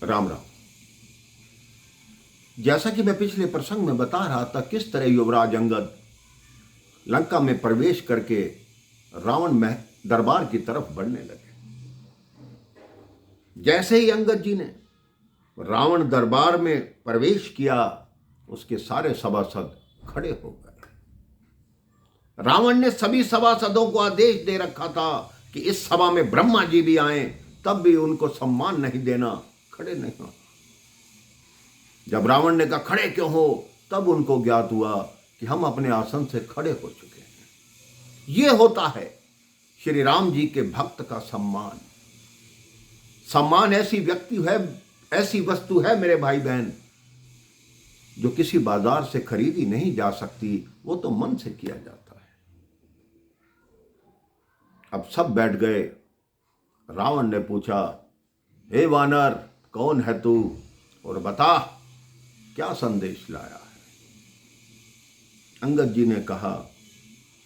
राम राम। जैसा कि मैं पिछले प्रसंग में बता रहा था किस तरह युवराज अंगद लंका में प्रवेश करके रावण में दरबार की तरफ बढ़ने लगे। जैसे ही अंगद जी ने रावण दरबार में प्रवेश किया, उसके सारे सभासद खड़े हो गए। रावण ने सभी सभासदों को आदेश दे रखा था कि इस सभा में ब्रह्मा जी भी आए, तब भी उनको सम्मान नहीं देना, खड़े नहीं हो। जब रावण ने कहा खड़े क्यों हो, तब उनको ज्ञात हुआ कि हम अपने आसन से खड़े हो चुके हैं। यह होता है श्री राम जी के भक्त का सम्मान। सम्मान ऐसी व्यक्ति है, ऐसी वस्तु है मेरे भाई बहन, जो किसी बाजार से खरीदी नहीं जा सकती, वो तो मन से किया जाता है। अब सब बैठ गए। रावण ने पूछा, हे वानर, कौन है तू और बता क्या संदेश लाया है। अंगद जी ने कहा,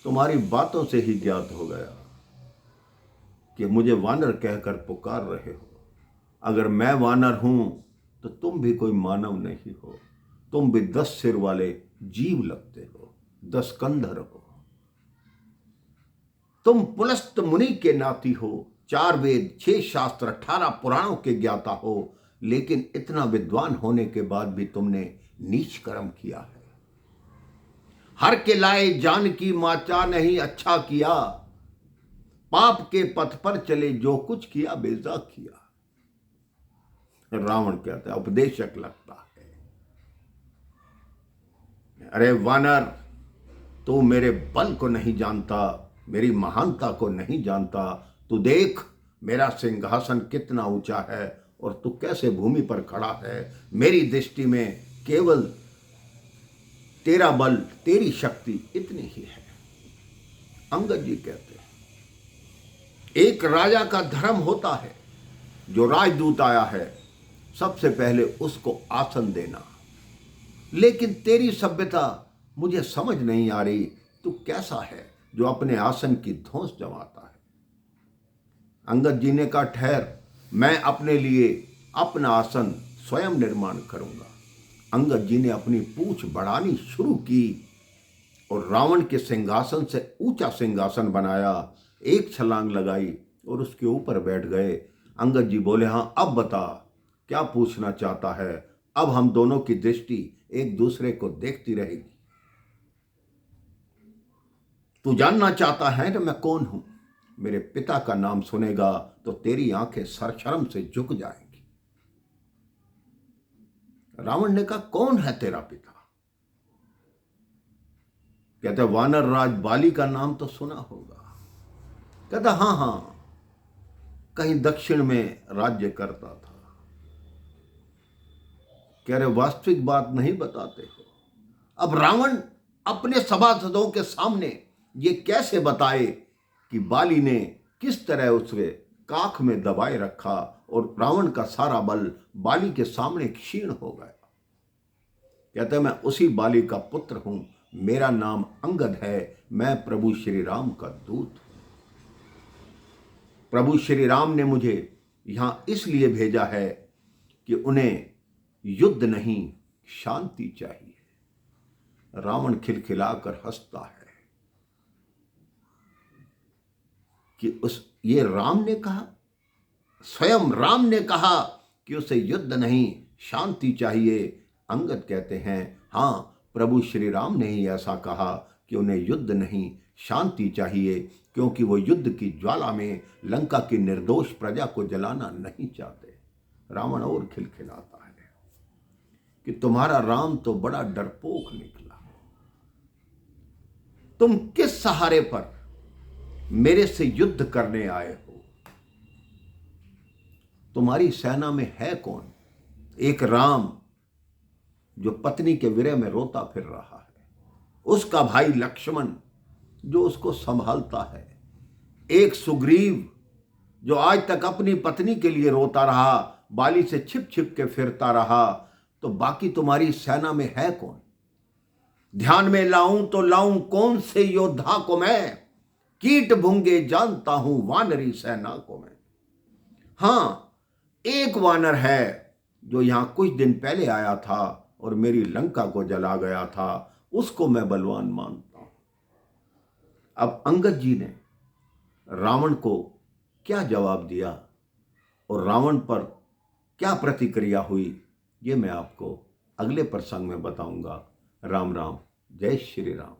तुम्हारी बातों से ही ज्ञात हो गया कि मुझे वानर कहकर पुकार रहे हो। अगर मैं वानर हूं तो तुम भी कोई मानव नहीं हो, तुम भी 10 सिर वाले जीव लगते हो, 10 कंधर हो। तुम पुलस्त मुनि के नाती हो, 4 वेद, 6 शास्त्र, 18 पुराणों के ज्ञाता हो, लेकिन इतना विद्वान होने के बाद भी तुमने नीच कर्म किया है। हर के लाए जान की माचा नहीं अच्छा किया, पाप के पथ पर चले जो कुछ किया बेजा किया। रावण कहता है, उपदेशक लगता है। अरे वानर, तू मेरे बल को नहीं जानता, मेरी महानता को नहीं जानता। तू देख मेरा सिंहासन कितना ऊंचा है और तू कैसे भूमि पर खड़ा है। मेरी दृष्टि में केवल तेरा बल, तेरी शक्ति इतनी ही है। अंगद जी कहते हैं, एक राजा का धर्म होता है, जो राजदूत आया है सबसे पहले उसको आसन देना। लेकिन तेरी सभ्यता मुझे समझ नहीं आ रही, तू कैसा है जो अपने आसन की धौंस जमाता है। अंगद जी ने कहा, ठहर, मैं अपने लिए अपना आसन स्वयं निर्माण करूंगा। अंगद जी ने अपनी पूंछ बढ़ानी शुरू की और रावण के सिंहासन से ऊंचा सिंहासन बनाया, एक छलांग लगाई और उसके ऊपर बैठ गए। अंगद जी बोले, हां अब बता क्या पूछना चाहता है। अब हम दोनों की दृष्टि एक दूसरे को देखती रहेगी। तू जानना चाहता है ना मैं कौन हूं। मेरे पिता का नाम सुनेगा तो तेरी आंखें सरशर्म से झुक जाएंगी। रावण ने कहा, कौन है तेरा पिता। कहता, वानर राज बाली का नाम तो सुना होगा। कहता, हां हां, कहीं दक्षिण में राज्य करता था। कह रहे, वास्तविक बात नहीं बताते हो। अब रावण अपने सभासदों के सामने ये कैसे बताए कि बाली ने किस तरह उसे काख में दबाए रखा और रावण का सारा बल बाली के सामने क्षीण हो गया। कहते, मैं उसी बाली का पुत्र हूं, मेरा नाम अंगद है, मैं प्रभु श्री राम का दूत हूं। प्रभु श्री राम ने मुझे यहां इसलिए भेजा है कि उन्हें युद्ध नहीं शांति चाहिए। रावण खिलखिलाकर हंसता है कि ये राम ने कहा, स्वयं राम ने कहा कि उसे युद्ध नहीं शांति चाहिए। अंगद कहते हैं, हां, प्रभु श्री राम ने ही ऐसा कहा कि उन्हें युद्ध नहीं शांति चाहिए, क्योंकि वो युद्ध की ज्वाला में लंका की निर्दोष प्रजा को जलाना नहीं चाहते। रावण और खिलखिलाता है कि तुम्हारा राम तो बड़ा डरपोक निकला। तुम किस सहारे पर मेरे से युद्ध करने आए हो। तुम्हारी सेना में है कौन। एक राम जो पत्नी के विरह में रोता फिर रहा है, उसका भाई लक्ष्मण जो उसको संभालता है, एक सुग्रीव जो आज तक अपनी पत्नी के लिए रोता रहा, बाली से छिप छिप के फिरता रहा। तो बाकी तुम्हारी सेना में है कौन। ध्यान में लाऊं तो लाऊं कौन से योद्धा को मैं, कीट भुंगे जानता हूं वानरी सेना को मैं। हां, एक वानर है जो यहाँ कुछ दिन पहले आया था और मेरी लंका को जला गया था, उसको मैं बलवान मानता हूं। अब अंगद जी ने रावण को क्या जवाब दिया और रावण पर क्या प्रतिक्रिया हुई, ये मैं आपको अगले प्रसंग में बताऊंगा। राम राम, जय श्री राम।